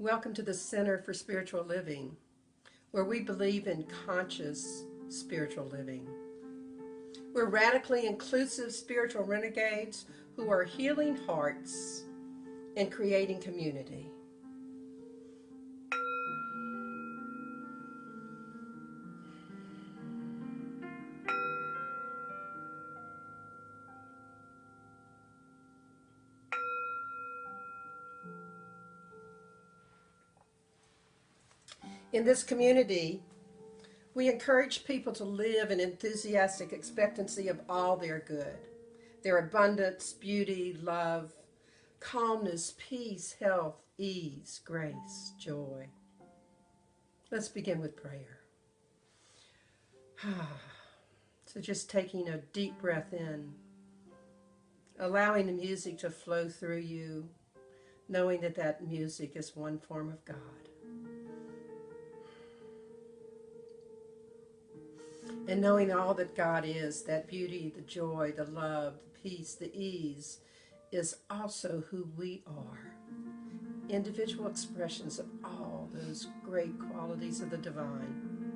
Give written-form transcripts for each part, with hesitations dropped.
Welcome to the Center for Spiritual Living, where we believe in conscious spiritual living. We're radically inclusive spiritual renegades who are healing hearts and creating community. In this community, we encourage people to live in enthusiastic expectancy of all their good, their abundance, beauty, love, calmness, peace, health, ease, grace, joy. Let's begin with prayer. So just taking a deep breath in, allowing the music to flow through you, knowing that that music is one form of God. And knowing all that God is, that beauty, the joy, the love, the peace, the ease, is also who we are. Individual expressions of all those great qualities of the divine.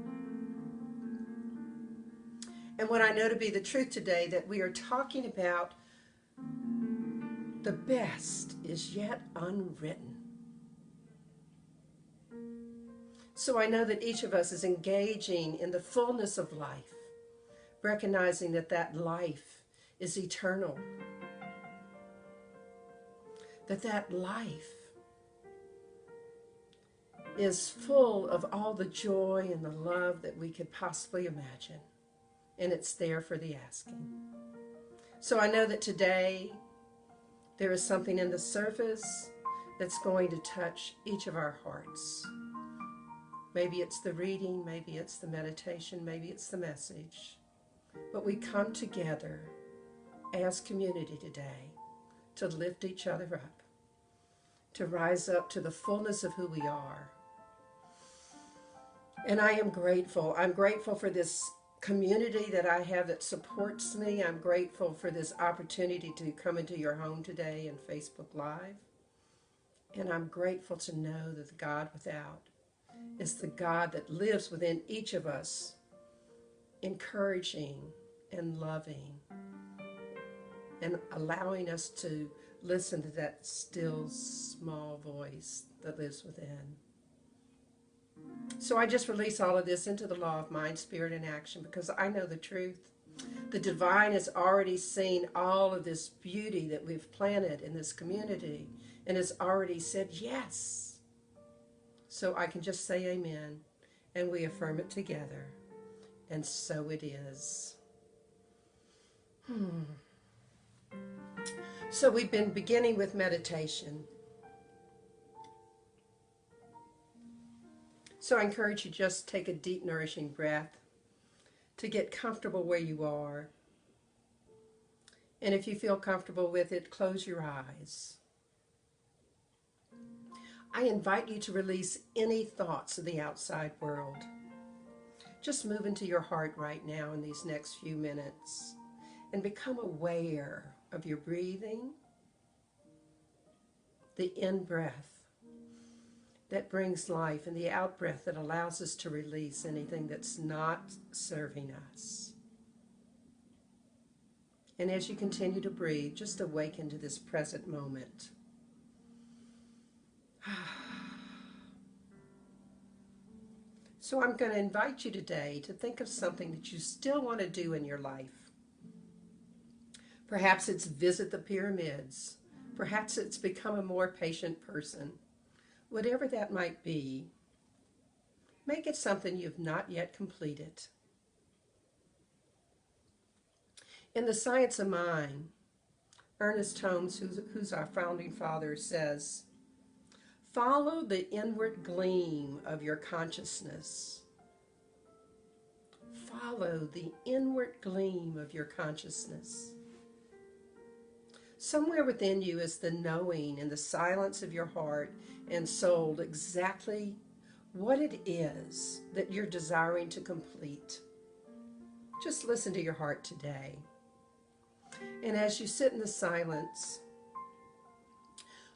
And what I know to be the truth today, that we are talking about the best is yet unwritten. So I know that each of us is engaging in the fullness of life, recognizing that that life is eternal, that life is full of all the joy and the love that we could possibly imagine, and it's there for the asking. So I know that today there is something in the surface that's going to touch each of our hearts. Maybe it's the reading, maybe it's the meditation, maybe it's the message. But we come together as community today to lift each other up, to rise up to the fullness of who we are. And I am grateful. I'm grateful for this community that I have that supports me. I'm grateful for this opportunity to come into your home today and Facebook Live. And I'm grateful to know that the God without is the God that lives within each of us, encouraging and loving and allowing us to listen to that still small voice that lives within. So I just release all of this into the law of mind, spirit, and action because I know the truth. The divine has already seen all of this beauty that we've planted in this community and has already said yes. So I can just say amen, and we affirm it together, and so it is. So we've been beginning with meditation. So I encourage you just take a deep, nourishing breath to get comfortable where you are. And if you feel comfortable with it, close your eyes. I invite you to release any thoughts of the outside world. Just move into your heart right now in these next few minutes and become aware of your breathing, the in-breath that brings life and the out-breath that allows us to release anything that's not serving us. And as you continue to breathe, just awaken to this present moment. So I'm going to invite you today to think of something that you still want to do in your life. Perhaps it's visit the pyramids. Perhaps it's become a more patient person. Whatever that might be, make it something you've not yet completed. In The Science of Mind, Ernest Holmes, who's our founding father, says, follow the inward gleam of your consciousness. Follow the inward gleam of your consciousness. Somewhere within you is the knowing in the silence of your heart and soul exactly what it is that you're desiring to complete. Just listen to your heart today. And as you sit in the silence,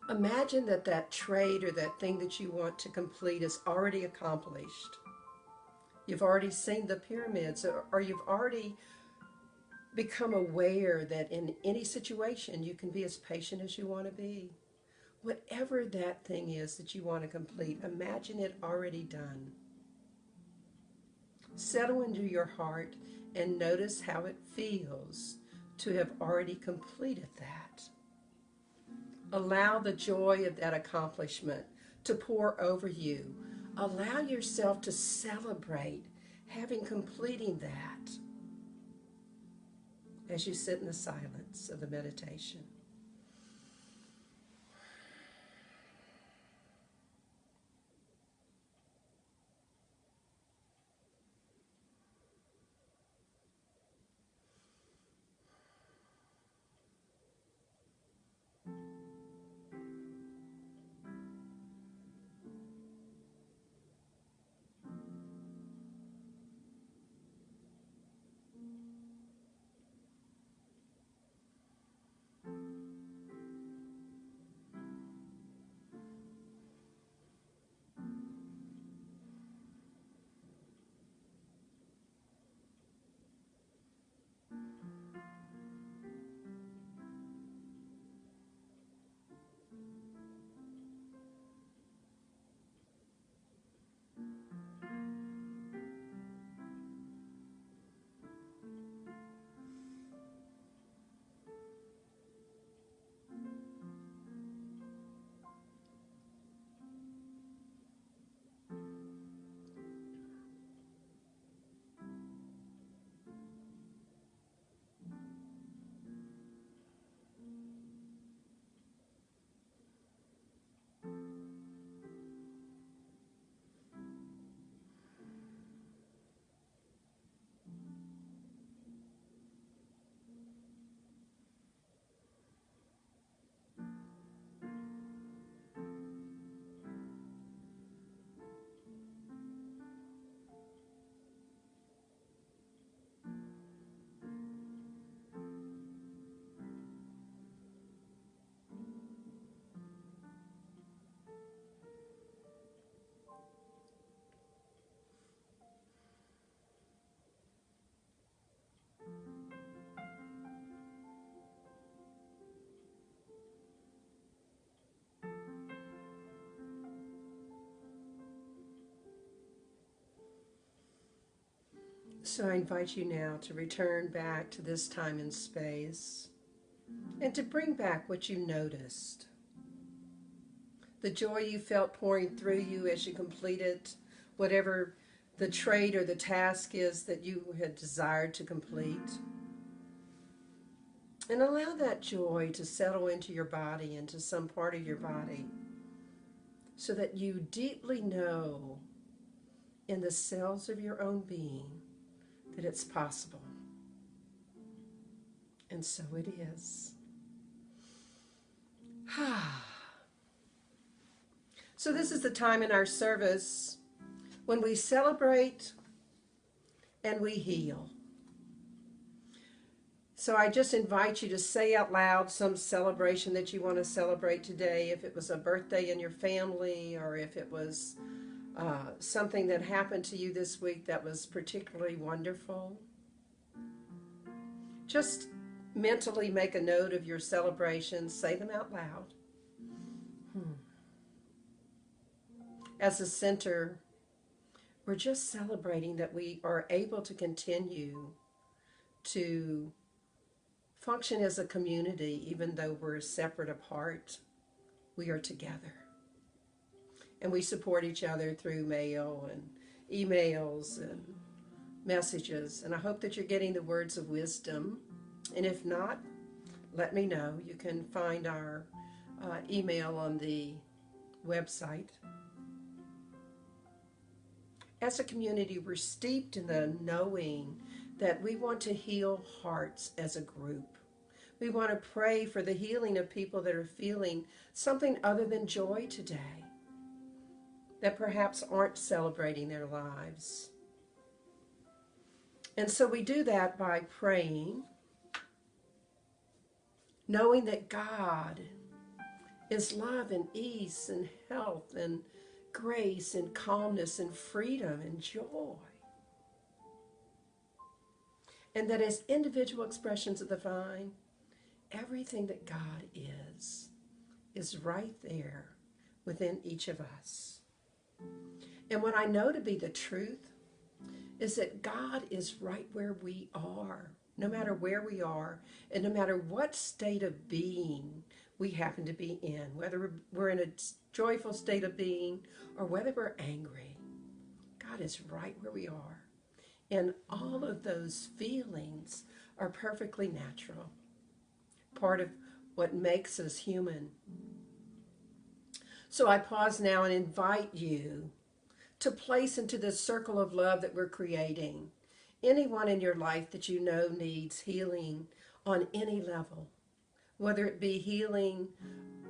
Imagine that that trait or that thing that you want to complete is already accomplished. You've already seen the pyramids, or you've already become aware that in any situation you can be as patient as you want to be. Whatever that thing is that you want to complete, imagine it already done. Settle into your heart and notice how it feels to have already completed that. Allow the joy of that accomplishment to pour over you. Allow yourself to celebrate having completing that as you sit in the silence of the meditation. So I invite you now to return back to this time and space and to bring back what you noticed. The joy you felt pouring through you as you completed whatever the trait or the task is that you had desired to complete. And allow that joy to settle into your body, into some part of your body, so that you deeply know in the cells of your own being that it's possible. And so it is. So this is the time in our service when we celebrate and we heal. So I just invite you to say out loud some celebration that you want to celebrate today. If it was a birthday in your family, or if it was something that happened to you this week that was particularly wonderful. Just mentally make a note of your celebrations. Say them out loud. As a center, we're just celebrating that we are able to continue to function as a community, even though we're separate apart. We are together. And we support each other through mail and emails and messages. And I hope that you're getting the words of wisdom. And if not, let me know. You can find our email on the website. As a community, we're steeped in the knowing that we want to heal hearts as a group. We want to pray for the healing of people that are feeling something other than joy today, that perhaps aren't celebrating their lives. And so we do that by praying, knowing that God is love and ease and health and grace and calmness and freedom and joy. And that as individual expressions of the divine, everything that God is right there within each of us. And what I know to be the truth is that God is right where we are, no matter where we are, and no matter what state of being we happen to be in, whether we're in a joyful state of being or whether we're angry. God is right where we are. And all of those feelings are perfectly natural, part of what makes us human. So I pause now and invite you to place into this circle of love that we're creating anyone in your life that you know needs healing on any level, whether it be healing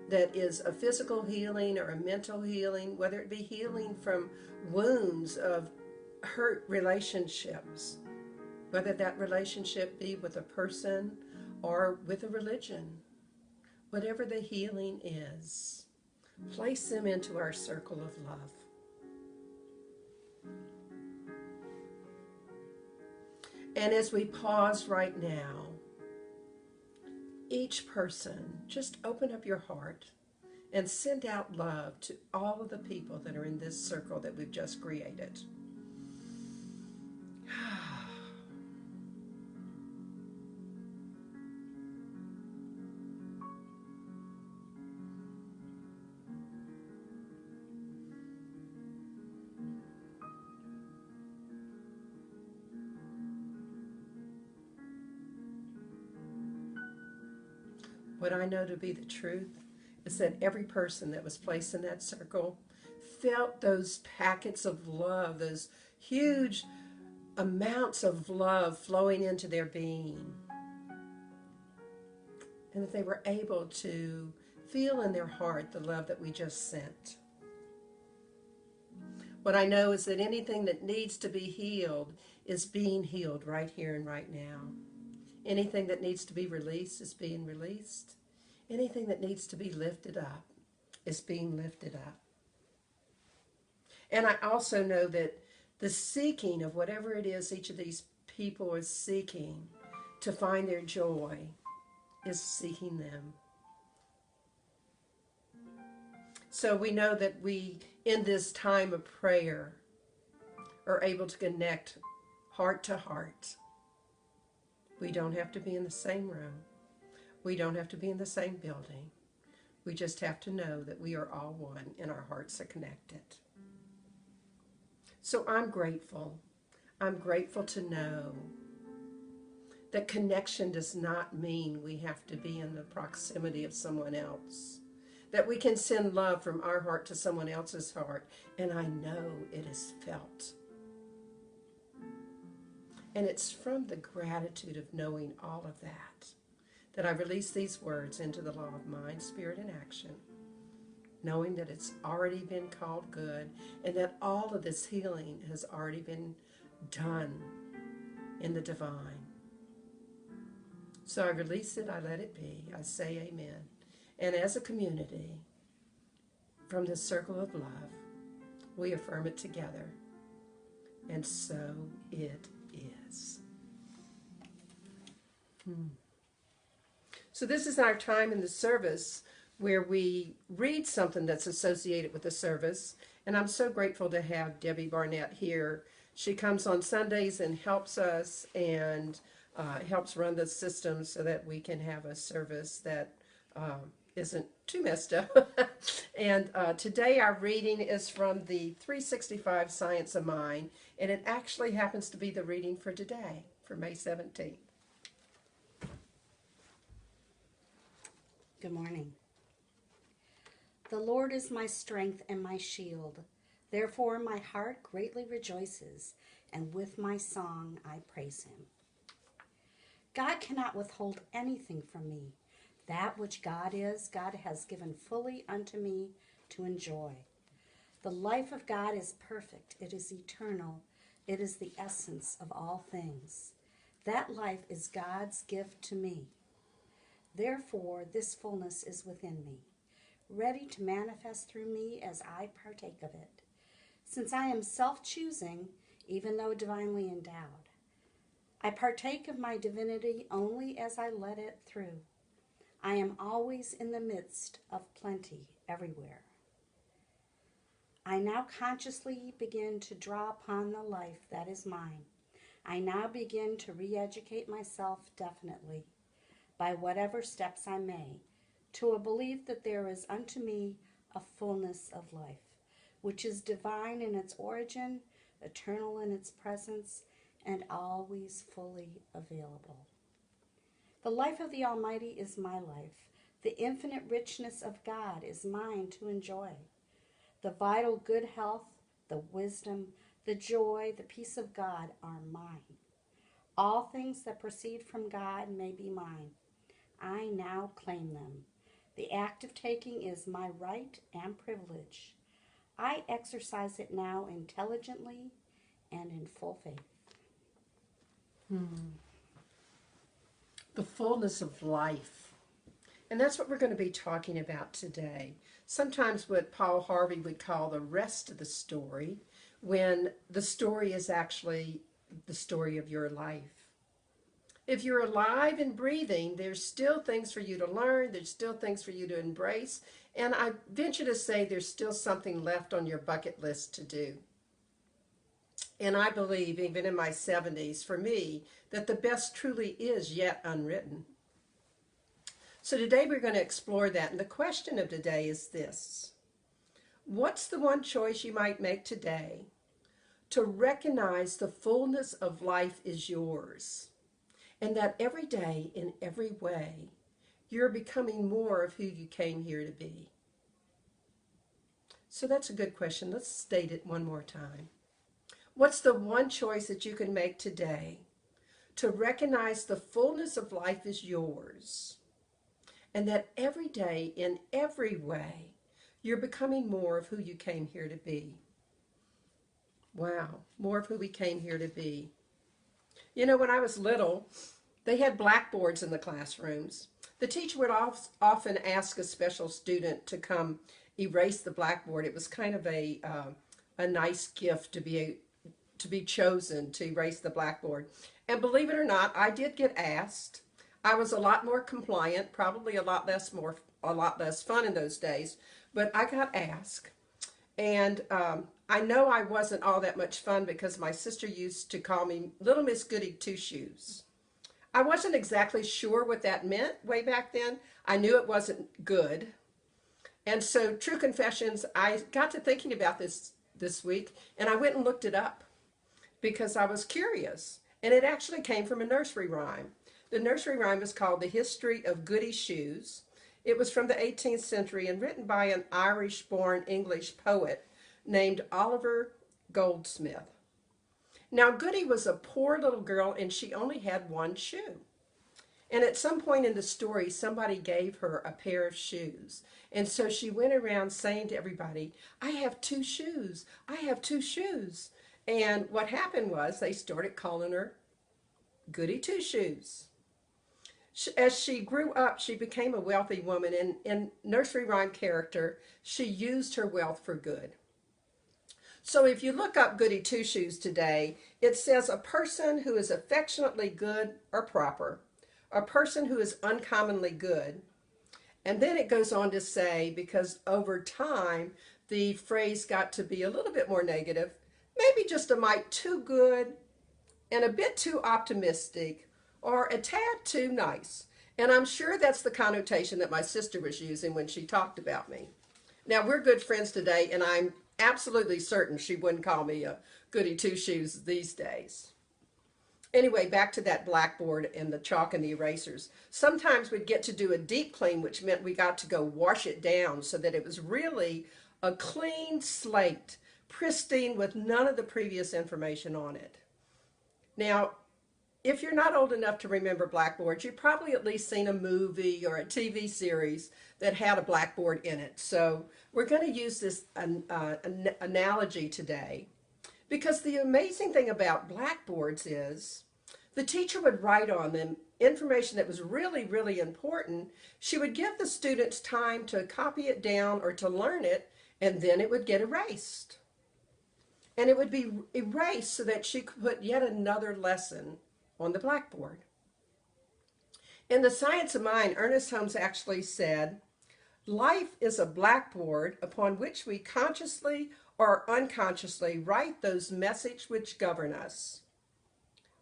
that is a physical healing or a mental healing, whether it be healing from wounds of hurt relationships, whether that relationship be with a person or with a religion, whatever the healing is, place them into our circle of love. And as we pause right now, each person, just open up your heart and send out love to all of the people that are in this circle that we've just created. What I know to be the truth is that every person that was placed in that circle felt those packets of love, those huge amounts of love flowing into their being. And that they were able to feel in their heart the love that we just sent. What I know is that anything that needs to be healed is being healed right here and right now. Anything that needs to be released is being released. Anything that needs to be lifted up is being lifted up. And I also know that the seeking of whatever it is each of these people is seeking to find their joy is seeking them. So we know that we, in this time of prayer, are able to connect heart to heart. We don't have to be in the same room. We don't have to be in the same building. We just have to know that we are all one and our hearts are connected. So I'm grateful. I'm grateful to know that connection does not mean we have to be in the proximity of someone else. That we can send love from our heart to someone else's heart, and I know it is felt. And it's from the gratitude of knowing all of that I release these words into the law of mind, spirit, and action, knowing that it's already been called good and that all of this healing has already been done in the divine. So I release it, I let it be, I say amen. And as a community, from this circle of love, we affirm it together. And so it is. So this is our time in the service where we read something that's associated with the service. And I'm so grateful to have Debbie Barnett here. She comes on Sundays and helps us and helps run the system so that we can have a service that isn't too messed up. And today our reading is from the 365 Science of Mind, and it actually happens to be the reading for today, for May 17th. Good morning. The Lord is my strength and my shield. Therefore my heart greatly rejoices, and with my song I praise him. God cannot withhold anything from me. That which God is, God has given fully unto me to enjoy. The life of God is perfect. It is eternal. It is the essence of all things. That life is God's gift to me. Therefore, this fullness is within me. ready to manifest through me as I partake of it. Since I am self-choosing, even though divinely endowed, I partake of my divinity only as I let it through. I am always in the midst of plenty everywhere. I now consciously begin to draw upon the life that is mine. I now begin to re-educate myself definitely, by whatever steps I may, to a belief that there is unto me a fullness of life, which is divine in its origin, eternal in its presence, and always fully available. The life of the Almighty is my life. The infinite richness of God is mine to enjoy. The vital good health, the wisdom, the joy, the peace of God are mine. All things that proceed from God may be mine. I now claim them. The act of taking is my right and privilege. I exercise it now intelligently and in full faith. The fullness of life. And that's what we're going to be talking about today. Sometimes what Paul Harvey would call the rest of the story, when the story is actually the story of your life. If you're alive and breathing, there's still things for you to learn. There's still things for you to embrace. And I venture to say there's still something left on your bucket list to do. And I believe, even in my 70s, for me, that the best truly is yet unwritten. So today we're going to explore that. And the question of today is this: what's the one choice you might make today to recognize the fullness of life is yours, and that every day, in every way, you're becoming more of who you came here to be? So that's a good question. Let's state it one more time. What's the one choice that you can make today to recognize the fullness of life is yours, and that every day, in every way, you're becoming more of who you came here to be? Wow, more of who we came here to be. You know, when I was little, they had blackboards in the classrooms. The teacher would often ask a special student to come erase the blackboard. It was kind of a nice gift to be chosen to erase the blackboard. And believe it or not, I did get asked. I was a lot more compliant, probably a lot less fun in those days, but I got asked. And I know I wasn't all that much fun because my sister used to call me Little Miss Goody Two Shoes. I wasn't exactly sure what that meant way back then. I knew it wasn't good. And so, true confessions, I got to thinking about this week, and I went and looked it up because I was curious. And it actually came from a nursery rhyme. The nursery rhyme is called The History of Goody Shoes. It was from the 18th century and written by an Irish-born English poet named Oliver Goldsmith. Now, Goody was a poor little girl, and she only had one shoe. And at some point in the story, somebody gave her a pair of shoes. And so she went around saying to everybody, "I have two shoes. I have two shoes." And what happened was they started calling her Goody Two Shoes. As she grew up, she became a wealthy woman. And in nursery rhyme character, she used her wealth for good. So if you look up Goody Two Shoes today, it says a person who is affectionately good or proper, a person who is uncommonly good. And then it goes on to say, because over time, the phrase got to be a little bit more negative, maybe just a mite too good and a bit too optimistic or a tad too nice. And I'm sure that's the connotation that my sister was using when she talked about me. Now, we're good friends today, and I'm absolutely certain she wouldn't call me a Goody Two Shoes these days. Anyway, back to that blackboard and the chalk and the erasers. Sometimes we'd get to do a deep clean, which meant we got to go wash it down so that it was really a clean slate, pristine with none of the previous information on it. Now, if you're not old enough to remember blackboards, you've probably at least seen a movie or a TV series that had a blackboard in it. So we're going to use this analogy today, because the amazing thing about blackboards is The teacher would write on them information that was really, really important. She would give the students time to copy it down or to learn it, and then it would get erased. And it would be erased so that she could put yet another lesson on the blackboard. In The Science of Mind, Ernest Holmes actually said, life is a blackboard upon which we consciously or unconsciously write those messages which govern us.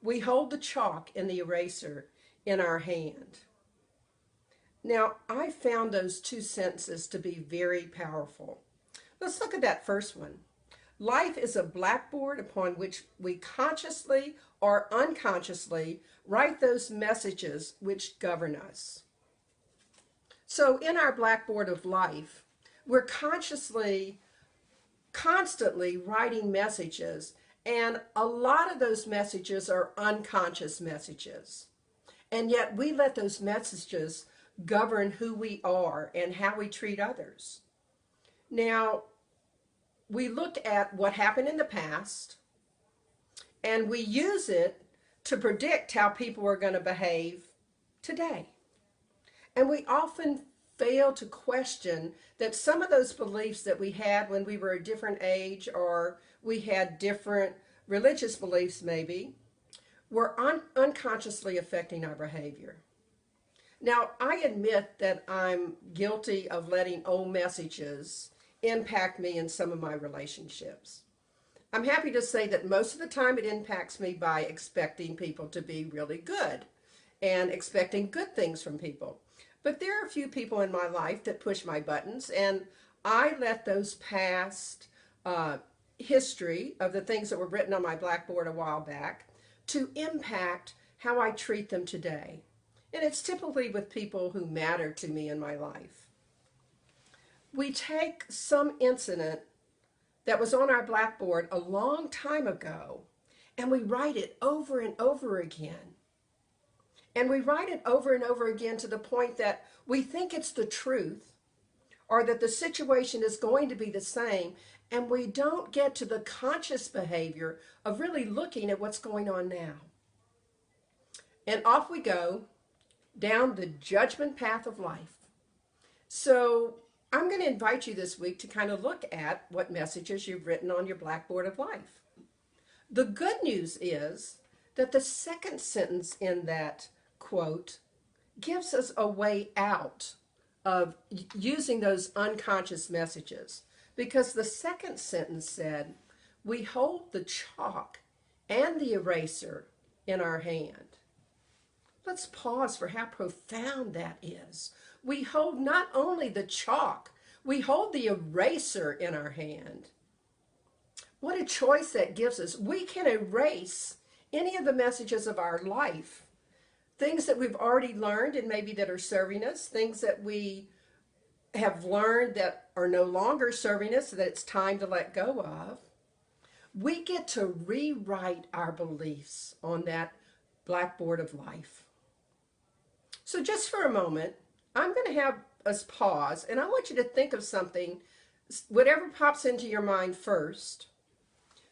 We hold the chalk and the eraser in our hand. Now, I found those two sentences to be very powerful. Let's look at that first one. Life is a blackboard upon which we consciously or unconsciously write those messages which govern us. So in our blackboard of life, we're constantly writing messages, and a lot of those messages are unconscious messages. And yet we let those messages govern who we are and how we treat others. Now, we look at what happened in the past, and we use it to predict how people are going to behave today. And we often fail to question that some of those beliefs that we had when we were a different age, or we had different religious beliefs maybe, were unconsciously affecting our behavior. Now, I admit that I'm guilty of letting old messages impact me in some of my relationships. I'm happy to say that most of the time it impacts me by expecting people to be really good and expecting good things from people. But there are a few people in my life that push my buttons, and I let those past history of the things that were written on my blackboard a while back to impact how I treat them today. And it's typically with people who matter to me in my life. We take some incident that was on our blackboard a long time ago, and we write it over and over again. And we write it over and over again to the point that we think it's the truth, or that the situation is going to be the same, and we don't get to the conscious behavior of really looking at what's going on now. And off we go down the judgment path of life. So I'm going to invite you this week to kind of look at what messages you've written on your blackboard of life. The good news is that the second sentence in that quote gives us a way out of using those unconscious messages, because the second sentence said, we hold the chalk and the eraser in our hand. Let's pause for how profound that is. We hold not only the chalk, we hold the eraser in our hand. What a choice that gives us. We can erase any of the messages of our life, things that we've already learned and maybe that are serving us, things that we have learned that are no longer serving us, that it's time to let go of. We get to rewrite our beliefs on that blackboard of life. So just for a moment, I'm going to have us pause, and I want you to think of something, whatever pops into your mind first,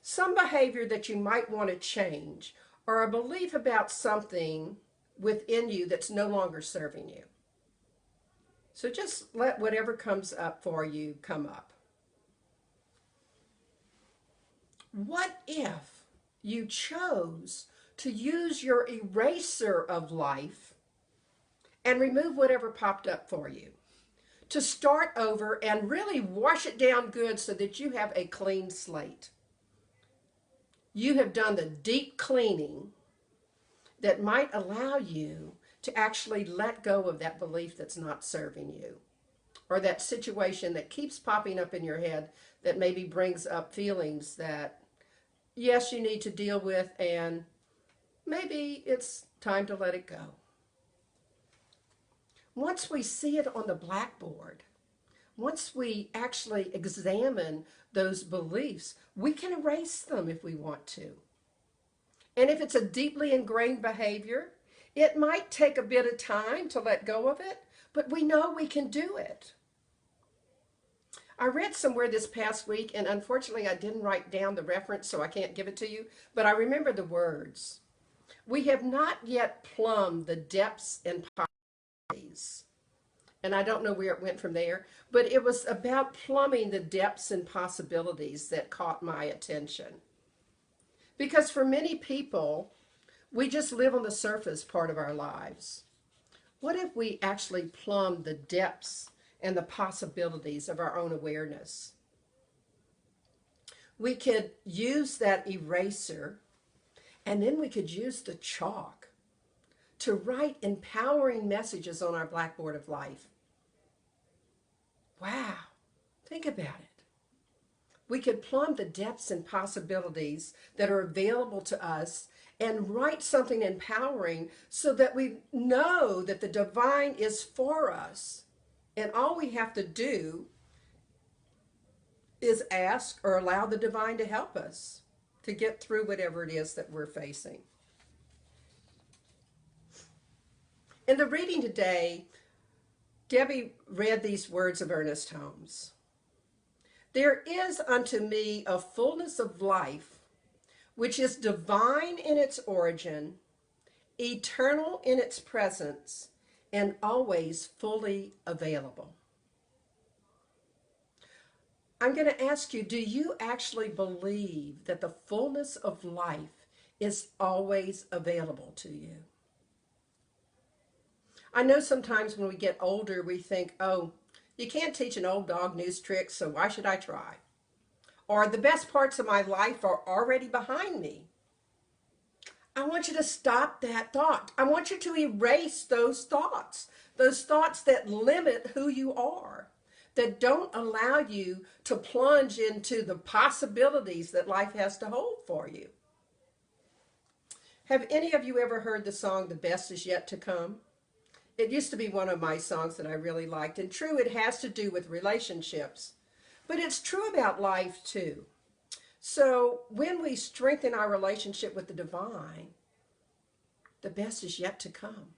some behavior that you might want to change, or a belief about something within you that's no longer serving you. So just let whatever comes up for you come up. What if you chose to use your eraser of life and remove whatever popped up for you, to start over and really wash it down good so that you have a clean slate? You have done the deep cleaning that might allow you to actually let go of that belief that's not serving you, or that situation that keeps popping up in your head that maybe brings up feelings that, yes, you need to deal with, and maybe it's time to let it go. Once we see it on the blackboard, once we actually examine those beliefs, we can erase them if we want to. And if it's a deeply ingrained behavior, it might take a bit of time to let go of it, but we know we can do it. I read somewhere this past week, and unfortunately I didn't write down the reference, so I can't give it to you, but I remember the words. We have not yet plumbed the depths and possibilities. And I don't know where it went from there, but it was about plumbing the depths and possibilities that caught my attention. Because for many people, we just live on the surface part of our lives. What if we actually plumbed the depths and the possibilities of our own awareness? We could use that eraser, and then we could use the chalk to write empowering messages on our blackboard of life. Wow, think about it. We could plumb the depths and possibilities that are available to us and write something empowering so that we know that the divine is for us. And all we have to do is ask or allow the divine to help us to get through whatever it is that we're facing. In the reading today, Debbie read these words of Ernest Holmes. There is unto me a fullness of life, which is divine in its origin, eternal in its presence, and always fully available. I'm going to ask you, do you actually believe that the fullness of life is always available to you? I know sometimes when we get older, we think, oh, you can't teach an old dog new tricks, so why should I try? Or the best parts of my life are already behind me. I want you to stop that thought. I want you to erase those thoughts that limit who you are, that don't allow you to plunge into the possibilities that life has to hold for you. Have any of you ever heard the song, The Best Is Yet to Come? It used to be one of my songs that I really liked. And true, it has to do with relationships. But it's true about life too. So when we strengthen our relationship with the divine, the best is yet to come.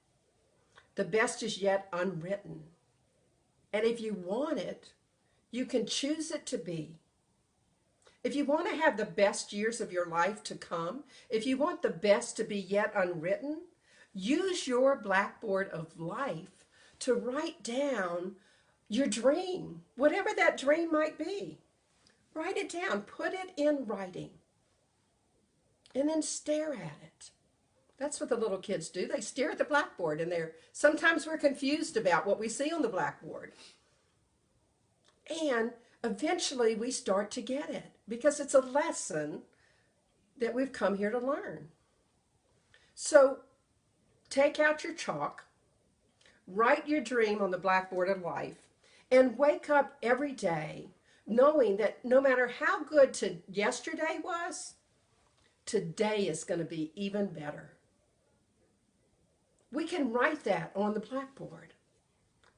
The best is yet unwritten. And if you want it, you can choose it to be. If you want to have the best years of your life to come, if you want the best to be yet unwritten, use your blackboard of life to write down your dream, whatever that dream might be. Write it down, put it in writing, and then stare at it. That's what the little kids do. They stare at the blackboard, and sometimes we're confused about what we see on the blackboard. And eventually we start to get it because it's a lesson that we've come here to learn. So take out your chalk, write your dream on the blackboard of life, and wake up every day knowing that no matter how good yesterday was, today is going to be even better. We can write that on the blackboard.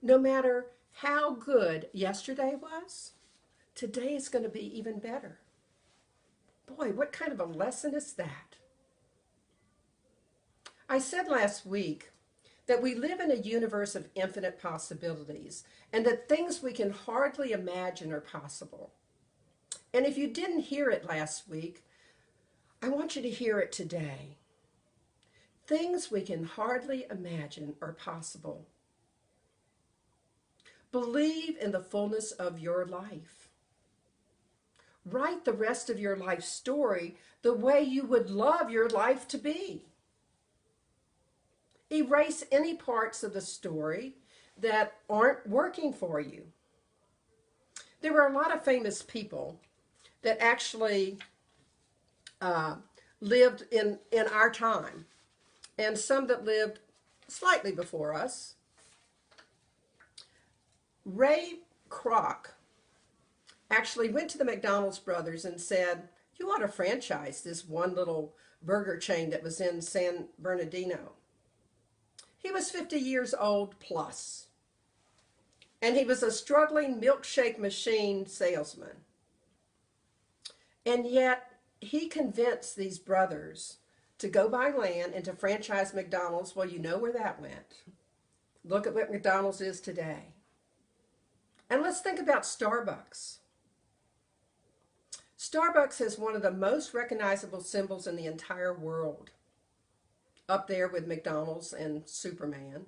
No matter how good yesterday was, today is going to be even better. Boy, what kind of a lesson is that? I said last week that we live in a universe of infinite possibilities and that things we can hardly imagine are possible. And if you didn't hear it last week, I want you to hear it today. Things we can hardly imagine are possible. Believe in the fullness of your life. Write the rest of your life story the way you would love your life to be. Erase any parts of the story that aren't working for you. There were a lot of famous people that actually lived in our time, and some that lived slightly before us. Ray Kroc actually went to the McDonald's brothers and said, you ought to franchise this one little burger chain that was in San Bernardino. He was 50 years old plus, and he was a struggling milkshake machine salesman. And yet he convinced these brothers to go buy land and to franchise McDonald's. Well, you know where that went. Look at what McDonald's is today. And let's think about Starbucks. Starbucks is one of the most recognizable symbols in the entire world. up there with McDonald's and Superman.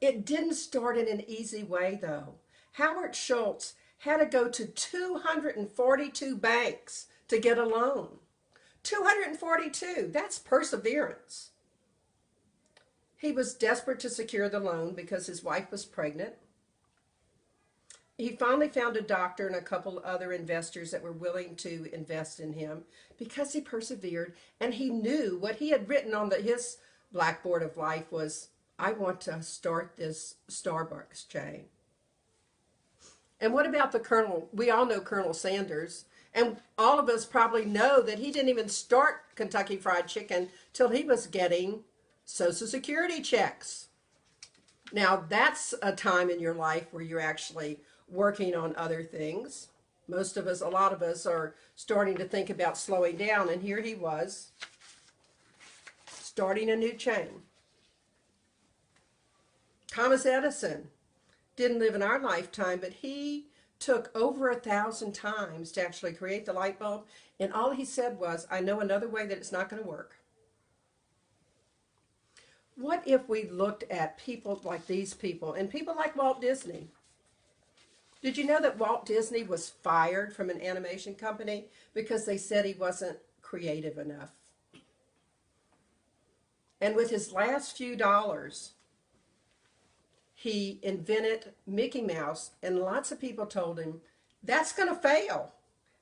It didn't start in an easy way, though. Howard Schultz had to go to 242 banks to get a loan. 242, that's perseverance. He was desperate to secure the loan because his wife was pregnant. He finally found a doctor and a couple other investors that were willing to invest in him because he persevered, and he knew what he had written on his blackboard of life was, I want to start this Starbucks chain. And what about the Colonel? We all know Colonel Sanders, and all of us probably know that he didn't even start Kentucky Fried Chicken till he was getting Social Security checks. Now, that's a time in your life where you're actually working on other things. Most of us, a lot of us, are starting to think about slowing down, and here he was, starting a new chain. Thomas Edison didn't live in our lifetime, but he took over 1,000 times to actually create the light bulb, and all he said was, I know another way that it's not going to work. What if we looked at people like these people and people like Walt Disney? Did you know that Walt Disney was fired from an animation company because they said he wasn't creative enough? And with his last few dollars, he invented Mickey Mouse, and lots of people told him, that's going to fail.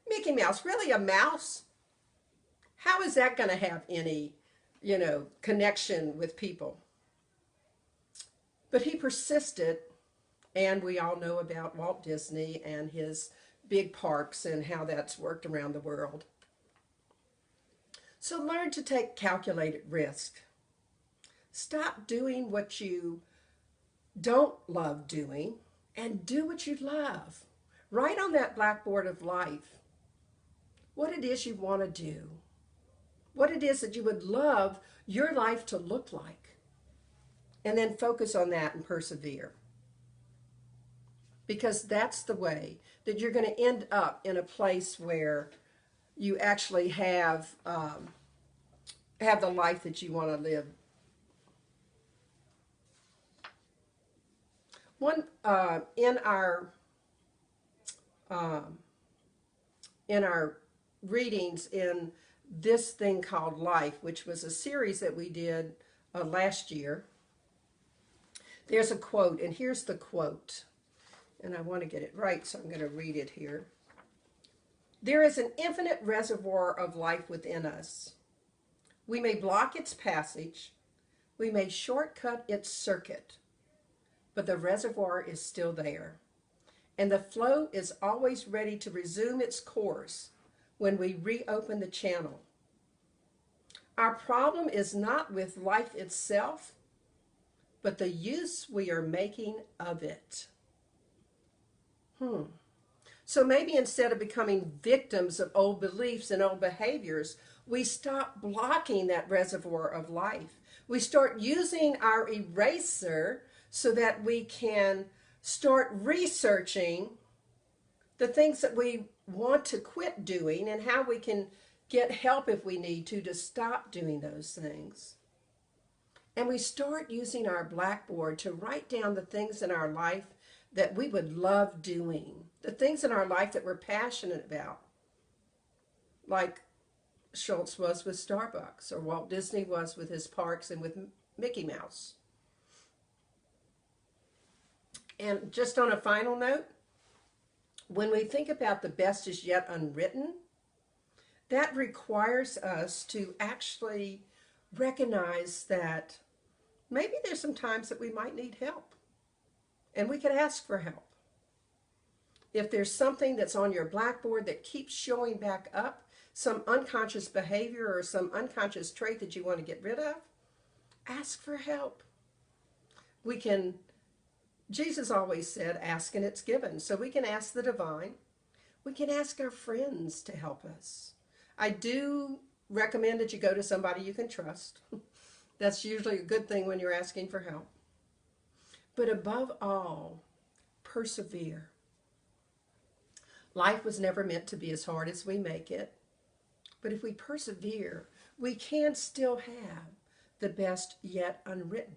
Mickey Mouse, really a mouse? How is that going to have any, connection with people? But he persisted, and we all know about Walt Disney and his big parks and how that's worked around the world. So learn to take calculated risk. Stop doing what you don't love doing and do what you love. Write on that blackboard of life what it is you want to do, what it is that you would love your life to look like, and then focus on that and persevere. Because that's the way that you're going to end up in a place where you actually have the life that you want to live. In our readings in this thing called Life, which was a series that we did last year, there's a quote, and here's the quote, and I want to get it right, so I'm going to read it here. There is an infinite reservoir of life within us. We may block its passage, we may shortcut its circuit, but the reservoir is still there, and the flow is always ready to resume its course when we reopen the channel. Our problem is not with life itself, but the use we are making of it. So maybe instead of becoming victims of old beliefs and old behaviors, we stop blocking that reservoir of life. We start using our eraser so that we can start researching the things that we want to quit doing and how we can get help if we need to stop doing those things. And we start using our blackboard to write down the things in our life that we would love doing, the things in our life that we're passionate about, like Schultz was with Starbucks, or Walt Disney was with his parks and with Mickey Mouse. And just on a final note, when we think about the best is yet unwritten, that requires us to actually recognize that maybe there's some times that we might need help, and we could ask for help. If there's something that's on your blackboard that keeps showing back up, some unconscious behavior or some unconscious trait that you want to get rid of, ask for help. Jesus always said, ask and it's given. So we can ask the divine. We can ask our friends to help us. I do recommend that you go to somebody you can trust. That's usually a good thing when you're asking for help. But above all, persevere. Life was never meant to be as hard as we make it. But if we persevere, we can still have the best yet unwritten.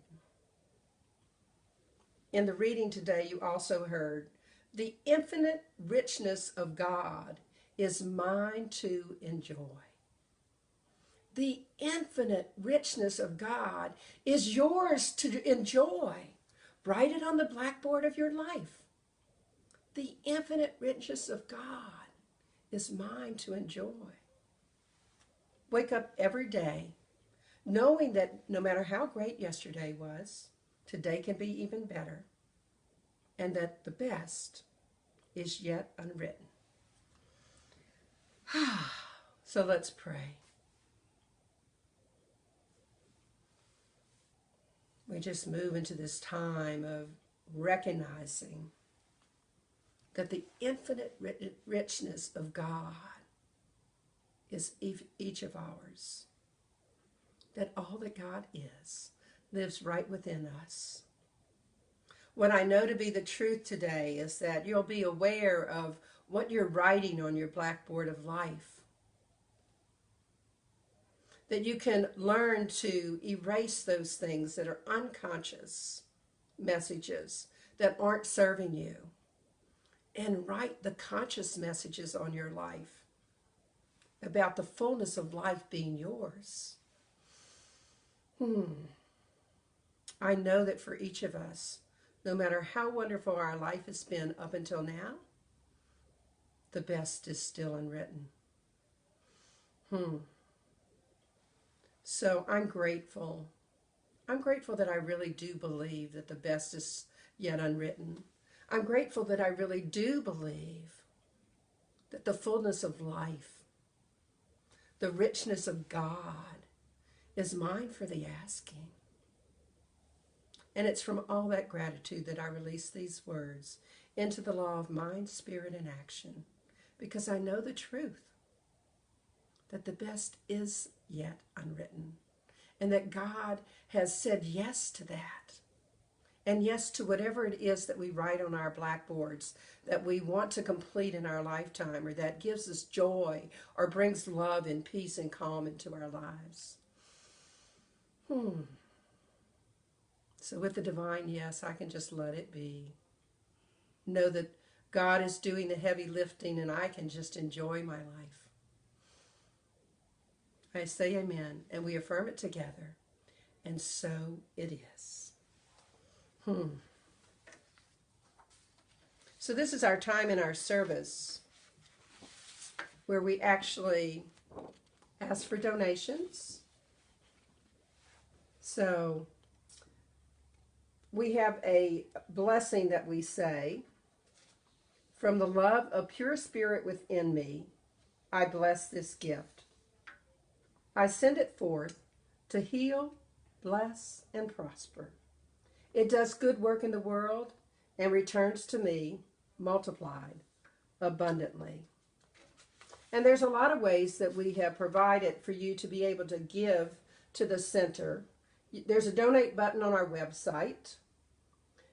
In the reading today, you also heard, the infinite richness of God is mine to enjoy. The infinite richness of God is yours to enjoy. Write it on the blackboard of your life. The infinite richness of God is mine to enjoy. Wake up every day knowing that no matter how great yesterday was, today can be even better, and that the best is yet unwritten. So let's pray. We just move into this time of recognizing that the infinite richness of God is each of ours. That all that God is lives right within us. What I know to be the truth today is that you'll be aware of what you're writing on your blackboard of life. That you can learn to erase those things that are unconscious messages that aren't serving you, and write the conscious messages on your life about the fullness of life being yours. I know that for each of us, no matter how wonderful our life has been up until now, the best is still unwritten. So I'm grateful. I'm grateful that I really do believe that the best is yet unwritten. I'm grateful that I really do believe that the fullness of life, the richness of God, is mine for the asking. And it's from all that gratitude that I release these words into the law of mind, spirit, and action, because I know the truth, that the best is yet unwritten, and that God has said yes to that, and yes to whatever it is that we write on our blackboards that we want to complete in our lifetime, or that gives us joy or brings love and peace and calm into our lives. So with the divine yes, I can just let it be. Know that God is doing the heavy lifting and I can just enjoy my life. I say amen, and we affirm it together, and so it is. So this is our time in our service where we actually ask for donations. So we have a blessing that we say, from the love of pure spirit within me, I bless this gift. I send it forth to heal, bless, and prosper. It does good work in the world and returns to me multiplied abundantly. And there's a lot of ways that we have provided for you to be able to give to the center. There's a donate button on our website.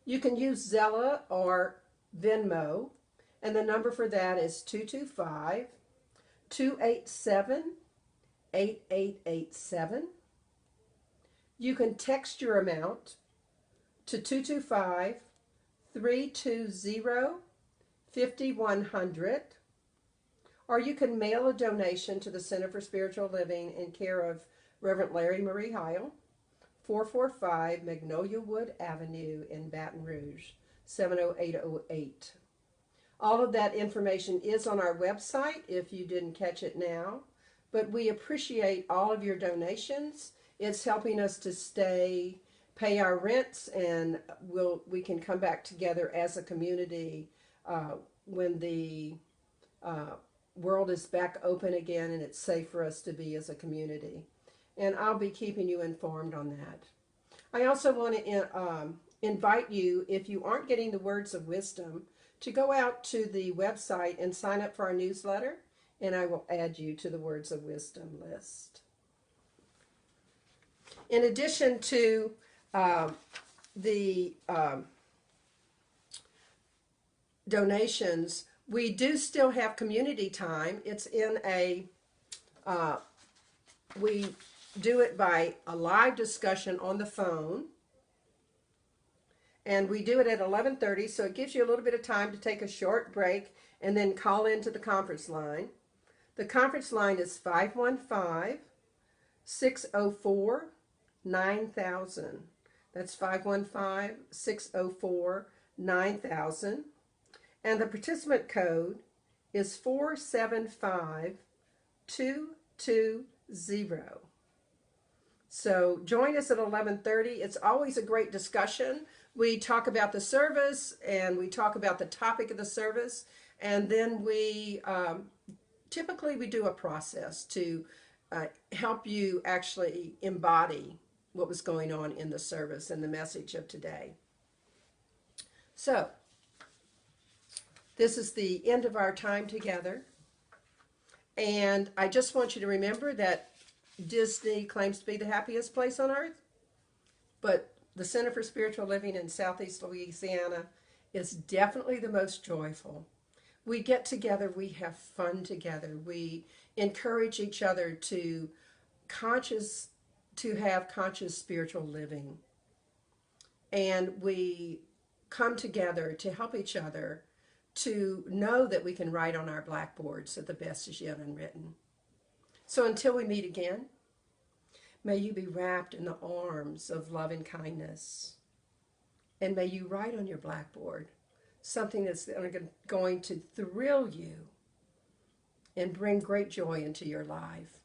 You can use Zella or Venmo, and the number for that is 225-287-8887. You can text your amount to 225-320-5100, or you can mail a donation to the Center for Spiritual Living in care of Reverend Larry Marie Heil, 445 Magnolia Wood Avenue in Baton Rouge, 70808. All of that information is on our website if you didn't catch it now, but we appreciate all of your donations. It's helping us to pay our rents, and we can come back together as a community when the world is back open again and it's safe for us to be as a community. And I'll be keeping you informed on that. I also want to invite you, if you aren't getting the words of wisdom, to go out to the website and sign up for our newsletter, and I will add you to the words of wisdom list. In addition to the donations, we do still have community time. It's in we do it by a live discussion on the phone. And we do it at 11:30, so it gives you a little bit of time to take a short break and then call into the conference line. The conference line is 515-604-9000. That's 515-604-9000. And the participant code is 475220. So join us at 11:30. It's always a great discussion. We talk about the service and we talk about the topic of the service, and then we typically we do a process to help you actually embody what was going on in the service and the message of today. So this is the end of our time together, and I just want you to remember that Disney claims to be the happiest place on earth, but the Center for Spiritual Living in Southeast Louisiana is definitely the most joyful. We get together, we have fun together, we encourage each other to have conscious spiritual living, and we come together to help each other to know that we can write on our blackboards that the best is yet unwritten. So until we meet again, may you be wrapped in the arms of love and kindness. And may you write on your blackboard something that's going to thrill you and bring great joy into your life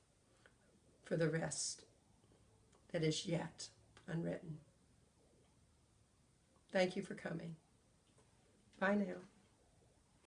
for the rest that is yet unwritten. Thank you for coming. Bye now.